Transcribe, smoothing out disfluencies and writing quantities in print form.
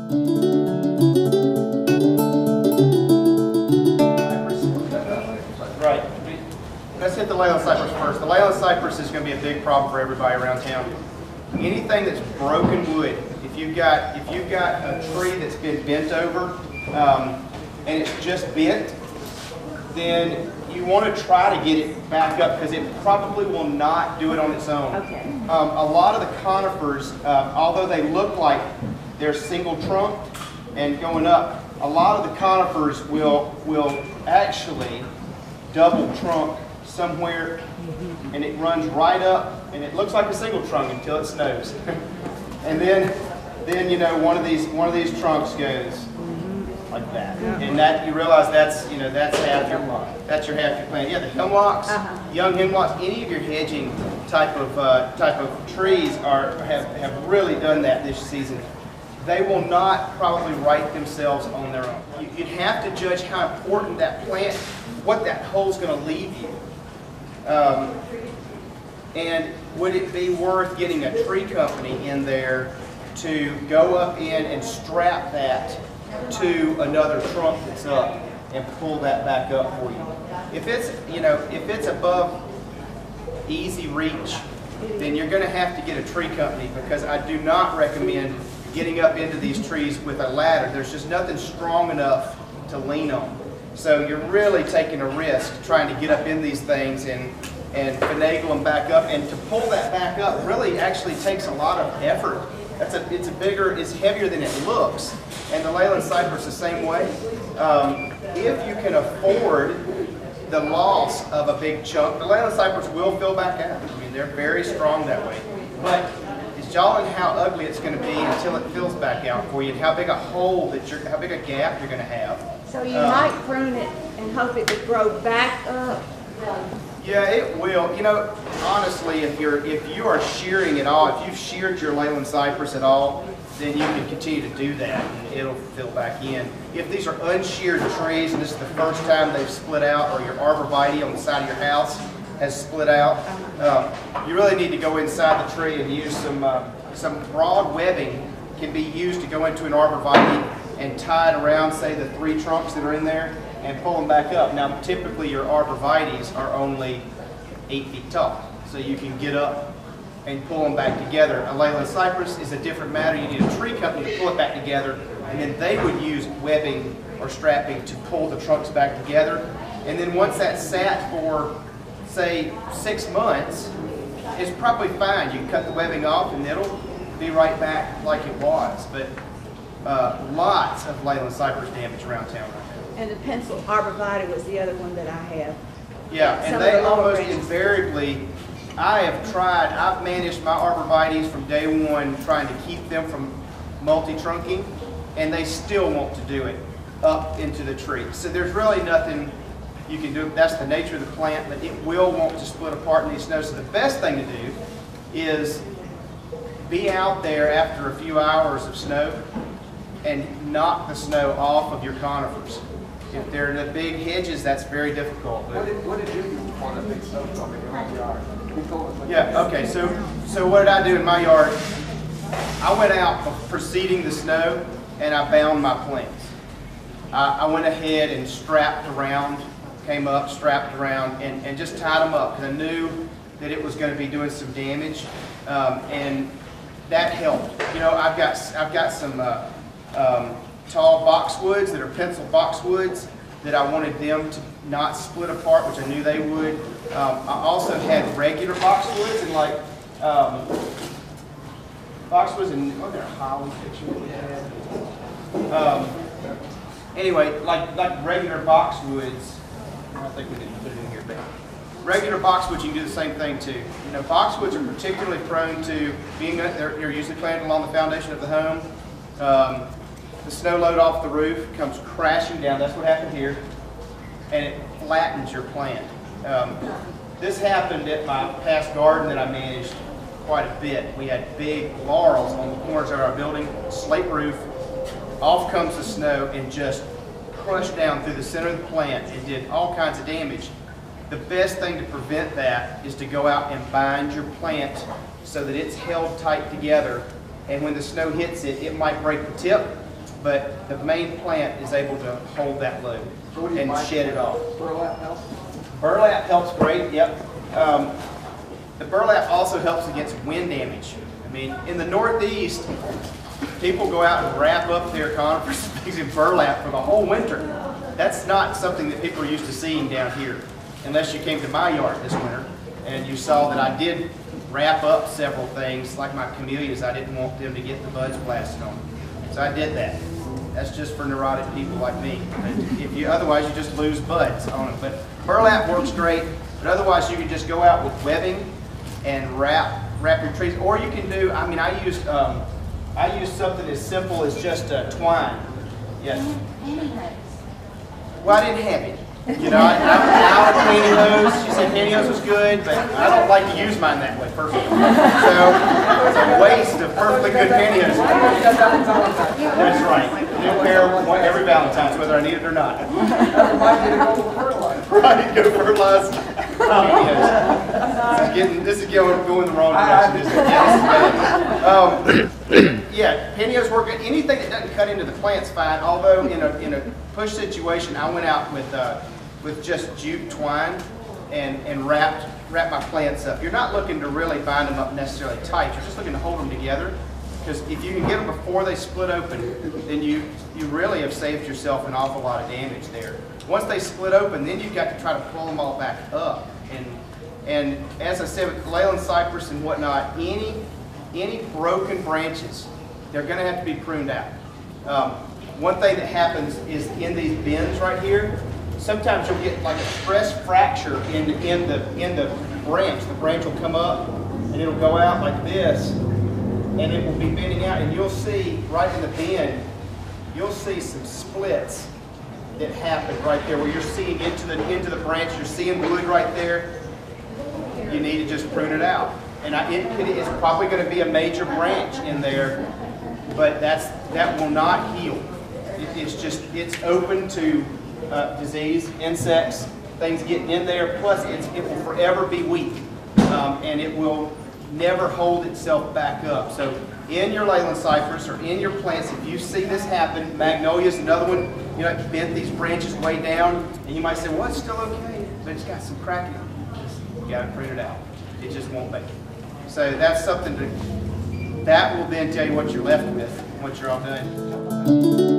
Right. Let's hit the Leyland cypress first. The Leyland cypress is going to be a big problem for everybody around town. Anything that's broken wood, if you've got a tree that's been bent over and it's just bent, then you want to try to get it back up because it probably will not do it on its own. Okay. A lot of the conifers, although they look like they're single trunk and going up, a lot of the conifers will actually double trunk somewhere, and it runs right up, and it looks like a single trunk until it snows, and then you know one of these trunks goes like that, and that you realize that's half your plant. Yeah, the hemlocks, young hemlocks, any of your hedging type of trees have really done that this season. They will not probably right themselves on their own. You'd have to judge how important that plant, what that hole's going to leave you. And would it be worth getting a tree company in there to go up in and strap that to another trunk that's up and pull that back up for you? If it's above easy reach, then you're going to have to get a tree company, because I do not recommend getting up into these trees with a ladder. There's just nothing strong enough to lean on. So you're really taking a risk trying to get up in these things and finagle them back up. And to pull that back up really actually takes a lot of effort. It's heavier than it looks. And the Leyland cypress the same way. If you can afford the loss of a big chunk, the Leyland cypress will fill back out. I mean, they're very strong that way. But it's jolling how ugly it's going to be until it fills back out for you, and how big a hole how big a gap you're going to have. So you might prune it and hope it would grow back up. Yeah, it will. You know, honestly, if you are shearing at all, if you've sheared your Leyland cypress at all, then you can continue to do that and it'll fill back in. If these are unsheared trees and this is the first time they've split out, or your arborvitae on the side of your house has split out, you really need to go inside the tree and use some broad webbing. Can be used to go into an arborvitae and tie it around, say, the 3 trunks that are in there, and pull them back up. Now, typically your arborvitaes are only 8 feet tall, so you can get up and pull them back together. A Leyland cypress is a different matter. You need a tree company to pull it back together, and then they would use webbing or strapping to pull the trunks back together. And then once that's sat for, say, 6 months, it's probably fine. You can cut the webbing off and it'll be right back like it was. But lots of Leyland cypress damage around town right now. And the pencil arborvitae was the other one that I have. Yeah, and they almost invariably, I've managed my arborvitaes from day one, trying to keep them from multi-trunking, and they still want to do it up into the tree. So there's really nothing you can do. That's the nature of the plant, but it will want to split apart in these snows. So the best thing to do is be out there after a few hours of snow and knock the snow off of your conifers. If they're the big hedges, that's very difficult. What did you do on a big snowstorm in your own yard? Yeah, okay, so what did I do in my yard? I went out preceding the snow and I bound my plants. I went ahead and strapped around, came up, strapped around, and just tied them up, because I knew that it was going to be doing some damage, and that helped. You know, I've got some tall boxwoods that are pencil boxwoods that I wanted them to not split apart, which I knew they would. I also had regular boxwoods, and like boxwoods and what, they're holly picture we had. Anyway, like regular boxwoods, I think we didn't put it in here, but regular boxwoods, you can do the same thing too. You know, boxwoods are particularly prone to being, they're usually planted along the foundation of the home. The snow load off the roof comes crashing down. That's what happened here, and it flattens your plant. This happened at my past garden that I managed quite a bit. We had big laurels on the corners of our building, slate roof. Off comes the snow and just crushed down through the center of the plant and did all kinds of damage. The best thing to prevent that is to go out and bind your plant so that it's held tight together, and when the snow hits it, it might break the tip, but the main plant is able to hold that load So what do you and like? shed it off. Burlap help? Burlap helps great, yep. The burlap also helps against wind damage. I mean, in the Northeast, people go out and wrap up their conifers in burlap for the whole winter. That's not something that people are used to seeing down here, unless you came to my yard this winter and you saw that I did wrap up several things, like my camellias. I didn't want them to get the buds blasted on them. So I did that. That's just for neurotic people like me. Otherwise you just lose buds on it. But burlap works great, but otherwise you can just go out with webbing and wrap your trees. Or you can do, I mean, I used something as simple as just twine. Yes. Well, I didn't have it. You know, I'm out of pantyhose. She said pantyhose was good, but I don't like to use mine that way personally. So it's a waste of perfectly good pantyhose. That's right. New pair every Valentine's, whether I need it or not. That reminds me to go fertilize. Right, go fertilize pantyhose. This is going the wrong direction. Yeah, pantyhose work. Anything that doesn't cut into the plant's fine. Although in a push situation, I went out with just jute twine and wrapped my plants up. You're not looking to really bind them up necessarily tight. You're just looking to hold them together. Because if you can get them before they split open, then you really have saved yourself an awful lot of damage there. Once they split open, then you've got to try to pull them all back up. And as I said, with Leyland cypress and whatnot, any broken branches, they're going to have to be pruned out. One thing that happens is in these bends right here, sometimes you'll get like a stress fracture in the branch. The branch will come up and it'll go out like this, and it will be bending out, and you'll see right in the bend, you'll see some splits that happen right there where you're seeing into the branch. You're seeing wood right there. You need to just prune it out. And it's probably going to be a major branch in there, but that will not heal. It's open to disease, insects, things getting in there. Plus, it will forever be weak, and it will never hold itself back up. So, in your Leyland cypress or in your plants, if you see this happen, magnolia's another one. You know, it bent these branches way down, and you might say, "Well, it's still okay, but it's got some cracking." You got to prune it out. It just won't make it. So that's something that will then tell you what you're left with once you're all done.